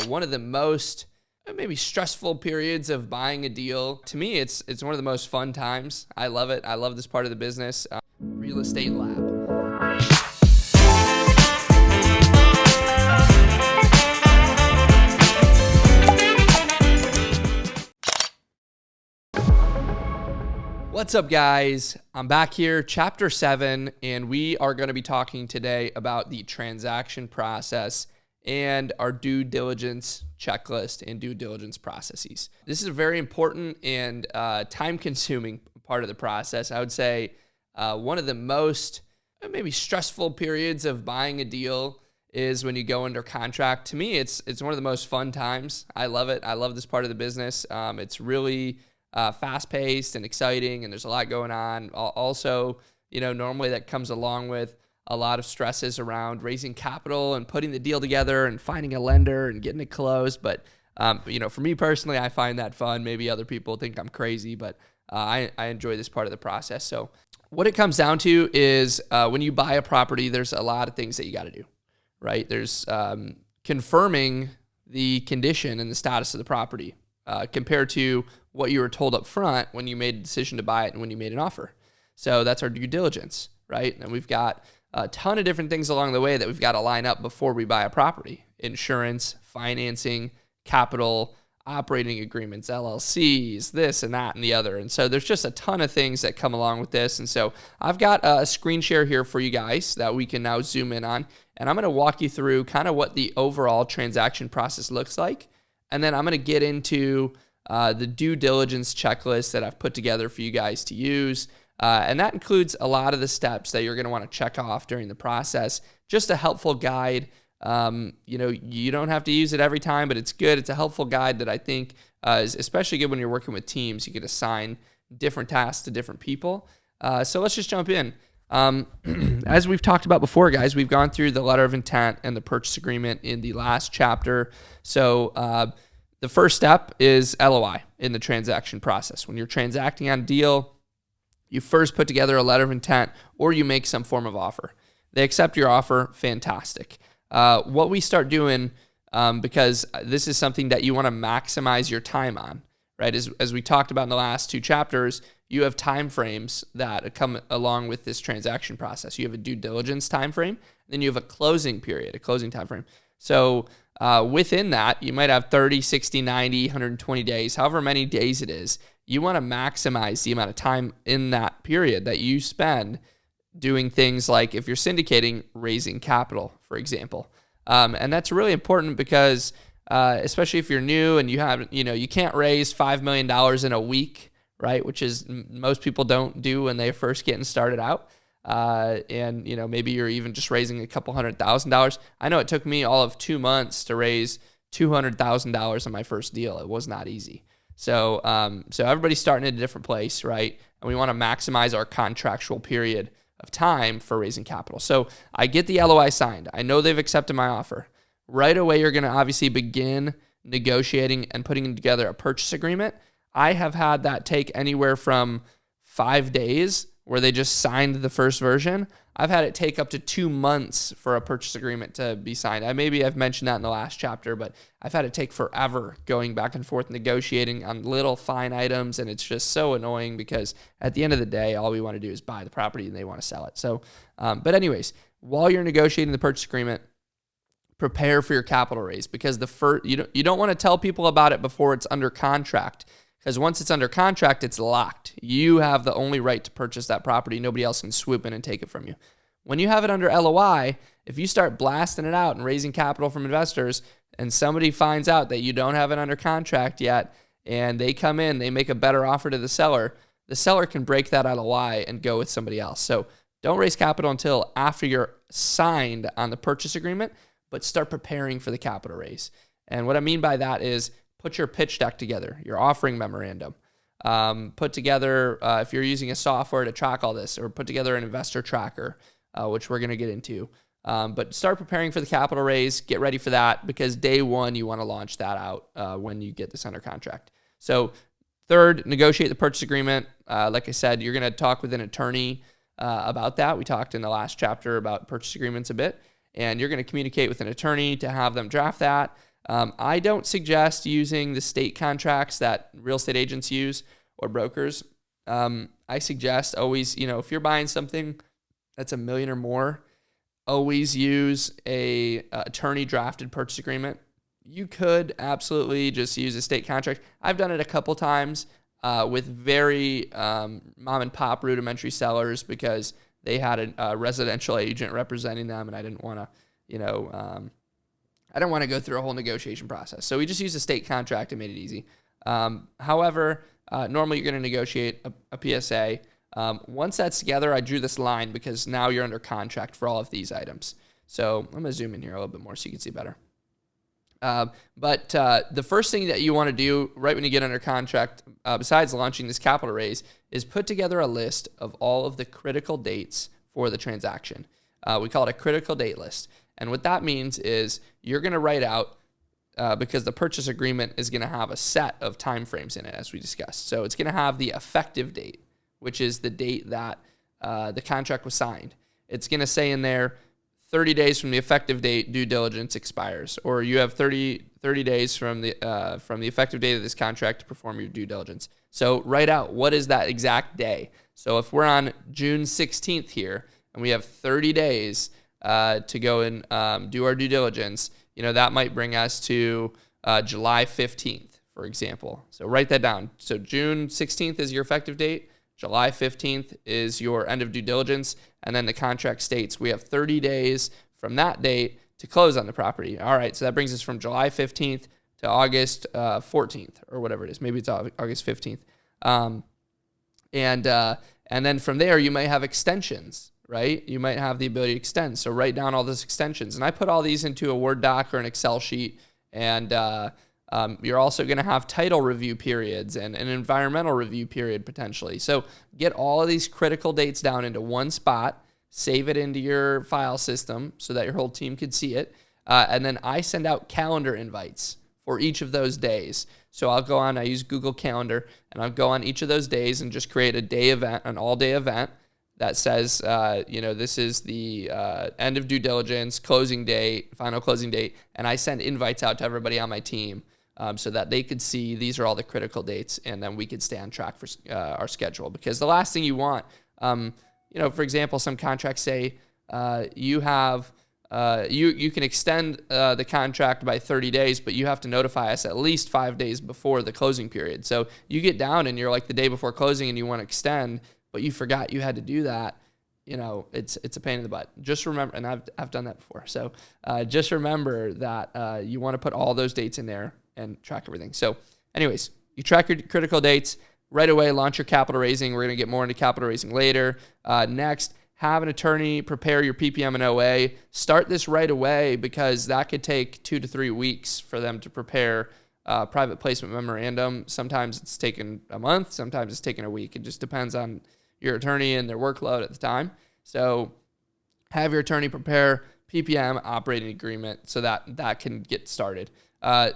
one of the most maybe stressful periods of buying a deal. To me, it's one of the most fun times. I love it. I love this part of the business. Real Estate Lab. What's up, guys? I'm back here, Chapter 7, and we are going to be talking today about the transaction process and our due diligence checklist and due diligence processes. This is a very important and time-consuming part of the process. I would say one of the most maybe stressful periods of buying a deal is when you go under contract. To me, it's one of the most fun times. I love it. I love this part of the business. It's really fast-paced and exciting, and there's a lot going on. Also, normally that comes along with a lot of stresses around raising capital and putting the deal together and finding a lender and getting it closed. But, for me personally, I find that fun. Maybe other people think I'm crazy, but I enjoy this part of the process. So what it comes down to is when you buy a property, there's a lot of things that you got to do, right? There's confirming the condition and the status of the property compared to what you were told up front when you made a decision to buy it and when you made an offer. So that's our due diligence, right? And we've got a ton of different things along the way that we've got to line up before we buy a property: insurance, financing, capital, operating agreements, LLCs, this and that and the other. And so there's just a ton of things that come along with this. And so I've got a screen share here for you guys that we can now zoom in on. And I'm going to walk you through kind of what the overall transaction process looks like. And then I'm going to get into the due diligence checklist that I've put together for you guys to use. And that includes a lot of the steps that you're going to want to check off during the process. Just a helpful guide. You don't have to use it every time, but it's good. It's a helpful guide that I think is especially good when you're working with teams. You could assign different tasks to different people. So let's just jump in. As we've talked about before, guys, we've gone through the letter of intent and the purchase agreement in the last chapter. So the first step is LOI in the transaction process. When you're transacting on a deal, you first put together a letter of intent or you make some form of offer. They accept your offer, fantastic. What we start doing, because this is something that you want to maximize your time on, right? As we talked about in the last two chapters, you have time frames that come along with this transaction process. You have a due diligence time frame, and then you have a closing period, a closing time frame. So within that, you might have 30, 60, 90, 120 days, however many days it is. You want to maximize the amount of time in that period that you spend doing things like, if you're syndicating, raising capital, for example. And that's really important because especially if you're new and you can't raise $5 million in a week, right? Which is most people don't do when they're first getting started out. And maybe you're even just raising a couple $100,000. I know it took me all of 2 months to raise $200,000 on my first deal. It was not easy. So everybody's starting at a different place, right? And we want to maximize our contractual period of time for raising capital. So I get the LOI signed. I know they've accepted my offer. Right away, you're going to obviously begin negotiating and putting together a purchase agreement. I have had that take anywhere from 5 days where they just signed the first version. I've had it take up to 2 months for a purchase agreement to be signed. I've mentioned that in the last chapter, but I've had it take forever going back and forth negotiating on little fine items, and it's just so annoying because at the end of the day, all we want to do is buy the property and they want to sell it. So, but anyways, while you're negotiating the purchase agreement, prepare for your capital raise because you don't want to tell people about it before it's under contract. Because once it's under contract, it's locked. You have the only right to purchase that property. Nobody else can swoop in and take it from you. When you have it under LOI, if you start blasting it out and raising capital from investors and somebody finds out that you don't have it under contract yet and they come in, they make a better offer to the seller can break that LOI and go with somebody else. So don't raise capital until after you're signed on the purchase agreement, but start preparing for the capital raise. And what I mean by that is put your pitch deck together, your offering memorandum. Put together, if you're using a software to track all this, or put together an investor tracker, which we're going to get into. But start preparing for the capital raise. Get ready for that because day one, you want to launch that out when you get this under contract. So third, negotiate the purchase agreement. Like I said, you're going to talk with an attorney about that. We talked in the last chapter about purchase agreements a bit. And you're going to communicate with an attorney to have them draft that. I don't suggest using the state contracts that real estate agents use or brokers. I suggest always, if you're buying something that's $1 million or more, always use a attorney drafted purchase agreement. You could absolutely just use a state contract. I've done it a couple times with very mom and pop rudimentary sellers because they had a residential agent representing them, and I didn't want to, I don't want to go through a whole negotiation process. So we just used a state contract and made it easy. However, normally you're going to negotiate a PSA. Once that's together, I drew this line because now you're under contract for all of these items. So I'm going to zoom in here a little bit more so you can see better. But the first thing that you want to do right when you get under contract, besides launching this capital raise, is put together a list of all of the critical dates for the transaction. We call it a critical date list. And what that means is you're going to write out, because the purchase agreement is going to have a set of timeframes in it, as we discussed. So it's going to have the effective date, which is the date that the contract was signed. It's going to say in there, 30 days from the effective date, due diligence expires, or you have 30 days from the effective date of this contract to perform your due diligence. So write out, what is that exact day? So if we're on June 16th here and we have 30 days to go and do our due diligence, that might bring us to July 15th, for example. So write that down. So June 16th is your effective date. July 15th is your end of due diligence, and then the contract states we have 30 days from that date to close on the property. All right, so that brings us from July 15th to August 14th, or whatever it is. Maybe it's August 15th. And then from there, you might have extensions, right? You might have the ability to extend. So write down all those extensions. And I put all these into a Word doc or an Excel sheet, and you're also going to have title review periods and an environmental review period potentially. So get all of these critical dates down into one spot, save it into your file system so that your whole team can see it. And then I send out calendar invites for each of those days. So I use Google Calendar, and I'll go on each of those days and just create a day event, an all-day event that says, this is the end of due diligence, closing date, final closing date, and I send invites out to everybody on my team. So that they could see these are all the critical dates, and then we could stay on track for our schedule. Because the last thing you want, for example, some contracts say you have you can extend the contract by 30 days, but you have to notify us at least 5 days before the closing period. So you get down and you're like the day before closing and you want to extend, but you forgot you had to do that. It's a pain in the butt. Just remember, and I've done that before. So just remember that you want to put all those dates in there and track everything. So anyways, you track your critical dates right away, launch your capital raising. We're going to get more into capital raising later. Next, have an attorney prepare your PPM and OA. Start this right away because that could take 2 to 3 weeks for them to prepare private placement memorandum. Sometimes it's taken a month. Sometimes it's taken a week. It just depends on your attorney and their workload at the time. So have your attorney prepare PPM operating agreement so that can get started.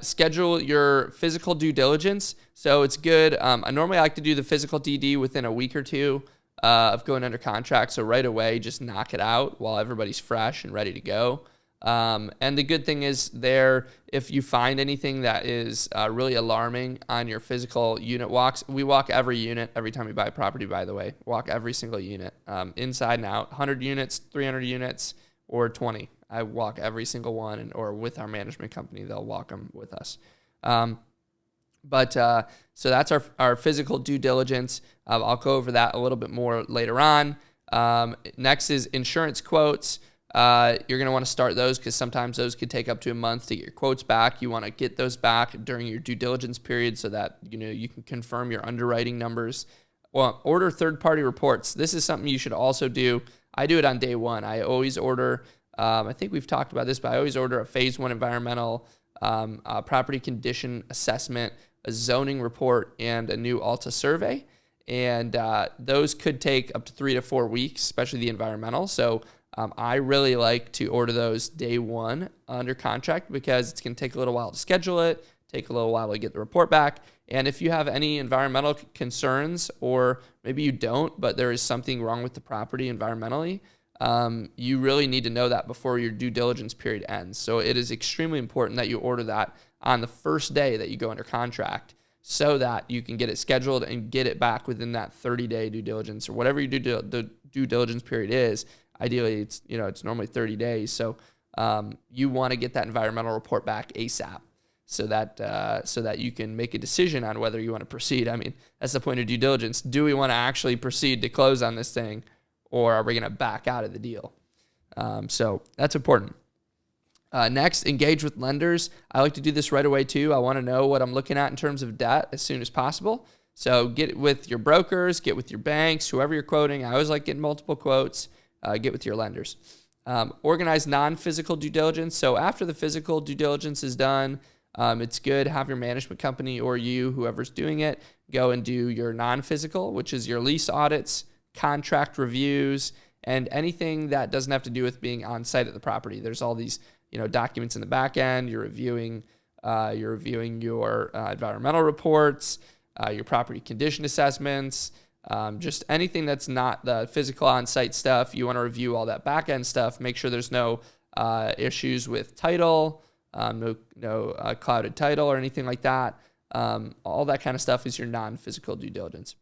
Schedule your physical due diligence. So it's good. I normally like to do the physical DD within a week or two of going under contract. So right away, just knock it out while everybody's fresh and ready to go. And the good thing is there, if you find anything that is really alarming on your physical unit walks, we walk every unit every time we buy a property, by the way. Walk every single unit, inside and out, 100 units, 300 units, or 20. I walk every single one, or with our management company, they'll walk them with us. So that's our physical due diligence. I'll go over that a little bit more later on. Next is insurance quotes. You're going to want to start those because sometimes those could take up to a month to get your quotes back. You want to get those back during your due diligence period so that you can confirm your underwriting numbers. Well, order third-party reports. This is something you should also do. I do it on day one. I always order, I think we've talked about this, but I always order a phase 1 environmental property condition assessment, a zoning report, and a new Alta survey. And those could take up to 3 to 4 weeks, especially the environmental. So I really like to order those day one under contract because it's going to take a little while to schedule it, take a little while to get the report back. And if you have any environmental concerns, or maybe you don't, but there is something wrong with the property environmentally, you really need to know that before your due diligence period ends. So it is extremely important that you order that on the first day that you go under contract, so that you can get it scheduled and get it back within that 30-day due diligence, or whatever your due diligence period is. Ideally, it's normally 30 days. So you want to get that environmental report back ASAP, so that you can make a decision on whether you want to proceed. I mean, that's the point of due diligence. Do we want to actually proceed to close on this thing, or are we going to back out of the deal? So that's important. Next, engage with lenders. I like to do this right away too. I want to know what I'm looking at in terms of debt as soon as possible. So get with your brokers, get with your banks, whoever you're quoting. I always like getting multiple quotes. Get with your lenders. Organize non-physical due diligence. So after the physical due diligence is done, it's good to have your management company, or you, whoever's doing it, go and do your non-physical, which is your lease audits, contract reviews, and anything that doesn't have to do with being on site at the property. There's all these documents in the back end. You're reviewing your environmental reports, your property condition assessments, just anything that's not the physical on-site stuff. You want to review all that back end stuff. Make sure there's no issues with title, no clouded title or anything like that. All that kind of stuff is your non-physical due diligence.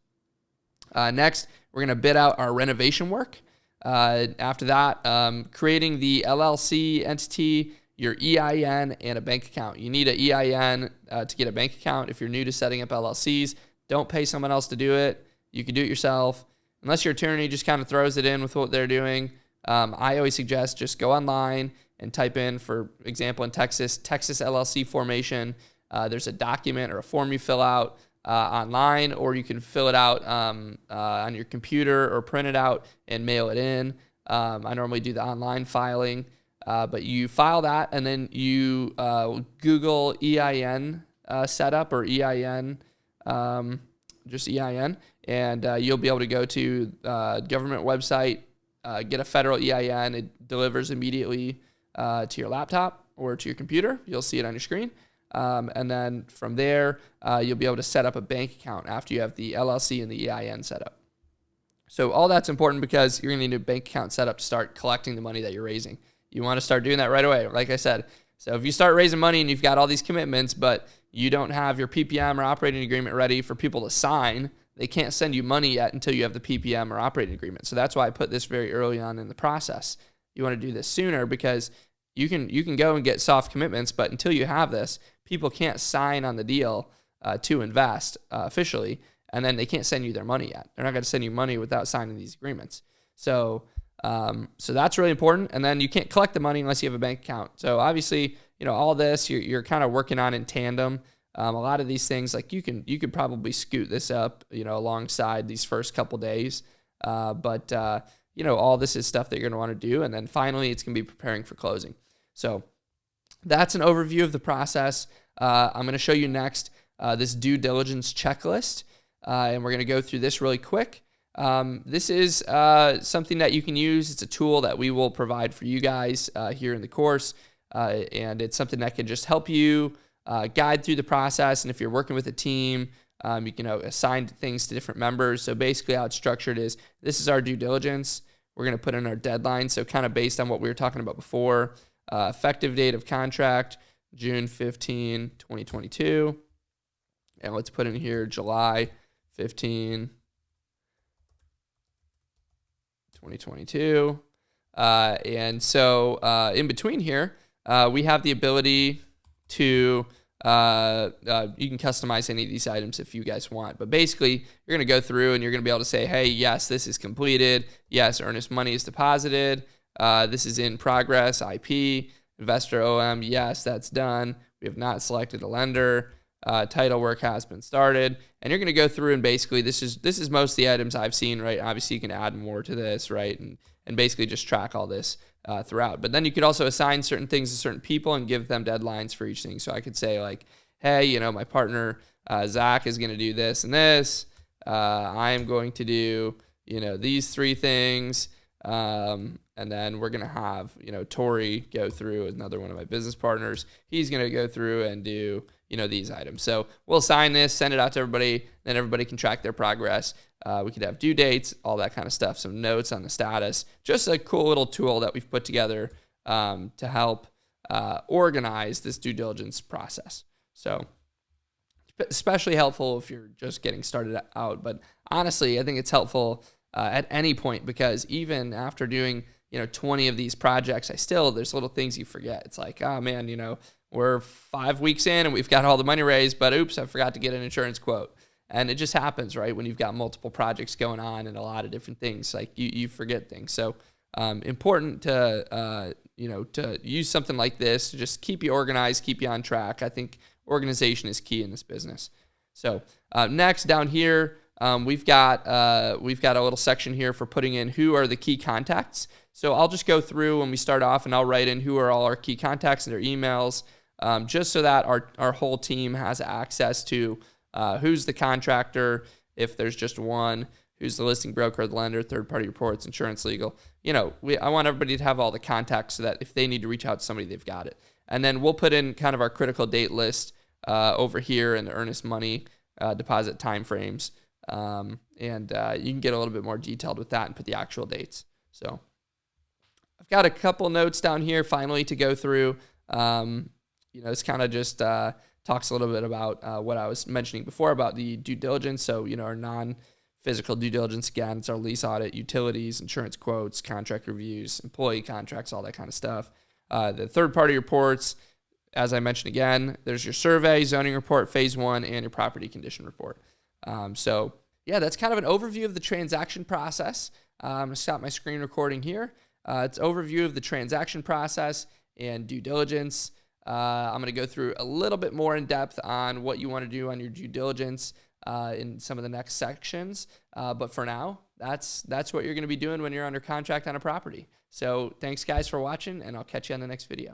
Next, we're going to bid out our renovation work. After that, creating the LLC entity, your EIN, and a bank account. You need an EIN to get a bank account. If you're new to setting up LLCs, don't pay someone else to do it. You can do it yourself. Unless your attorney just kind of throws it in with what they're doing, I always suggest just go online and type in, for example, in Texas LLC formation. There's a document or a form you fill out online, or you can fill it out on your computer or print it out and mail it in. I normally do the online filing, but you file that, and then you Google EIN setup, or EIN, just EIN, and you'll be able to go to government website, get a federal EIN. It delivers immediately to your laptop or to your computer. You'll see it on your screen. And then from there, you'll be able to set up a bank account after you have the LLC and the EIN set up. So all that's important, because you're going to need a bank account set up to start collecting the money that you're raising. You want to start doing that right away, like I said. So if you start raising money and you've got all these commitments, but you don't have your PPM or operating agreement ready for people to sign, they can't send you money yet until you have the PPM or operating agreement. So that's why I put this very early on in the process. You want to do this sooner, because you can go and get soft commitments, but until you have this, people can't sign on the deal to invest officially, and then they can't send you their money yet. They're not going to send you money without signing these agreements. So that's really important. And then you can't collect the money unless you have a bank account. So obviously, all this you're kind of working on in tandem. A lot of these things, like you could probably scoot this up, alongside these first couple days. But all this is stuff that you're going to want to do. And then finally, it's going to be preparing for closing. So that's an overview of the process. I'm going to show you next this due diligence checklist, and we're going to go through this really quick. This is something that you can use. It's a tool that we will provide for you guys here in the course, and it's something that can just help you guide through the process. And if you're working with a team, you can assign things to different members. So basically how it's structured is, this is our due diligence. We're going to put in our deadline. So kind of based on what we were talking about before, effective date of contract, June 15, 2022. And let's put in here July 15, 2022. And so in between here, we have the ability to, you can customize any of these items if you guys want. But basically, you're going to go through and you're going to be able to say, hey, yes, this is completed. Yes, earnest money is deposited. This is in progress, IP, investor OM, yes, that's done. We have not selected a lender. Title work has been started. And you're going to go through and basically, this is most of the items I've seen, right? Obviously, you can add more to this, right? And basically just track all this throughout. But then you could also assign certain things to certain people and give them deadlines for each thing. So I could say like, hey, my partner, Zach, is going to do this and this. I am going to do, these three things. And then we're going to have, Tori go through, another one of my business partners. He's going to go through and do, these items. So we'll sign this, send it out to everybody, then everybody can track their progress. We could have due dates, all that kind of stuff, some notes on the status. Just a cool little tool that we've put together to help organize this due diligence process. So especially helpful if you're just getting started out. But honestly, I think it's helpful at any point, because even after doing 20 of these projects, there's little things you forget. It's like, oh man, we're 5 weeks in and we've got all the money raised, but oops, I forgot to get an insurance quote. And it just happens, right? When you've got multiple projects going on and a lot of different things, like you forget things. So important to to use something like this to just keep you organized, keep you on track. I think organization is key in this business. So next, down here, we've got a little section here for putting in who are the key contacts. So I'll just go through when we start off, and I'll write in who are all our key contacts and their emails, just so that our whole team has access to who's the contractor, if there's just one, who's the listing broker, the lender, third-party reports, insurance, legal. I want everybody to have all the contacts so that if they need to reach out to somebody, they've got it. And then we'll put in kind of our critical date list over here in the earnest money deposit timeframes. And you can get a little bit more detailed with that and put the actual dates. So I've got a couple notes down here finally to go through. This kind of just talks a little bit about what I was mentioning before about the due diligence. So, our non-physical due diligence, again, it's our lease audit, utilities, insurance quotes, contract reviews, employee contracts, all that kind of stuff. The third-party reports, as I mentioned again, there's your survey, zoning report, phase 1, and your property condition report. So that's kind of an overview of the transaction process. I'm going to stop my screen recording here. It's overview of the transaction process and due diligence. I'm going to go through a little bit more in depth on what you want to do on your due diligence in some of the next sections. But for now, that's what you're going to be doing when you're under contract on a property. So thanks guys for watching, and I'll catch you on the next video.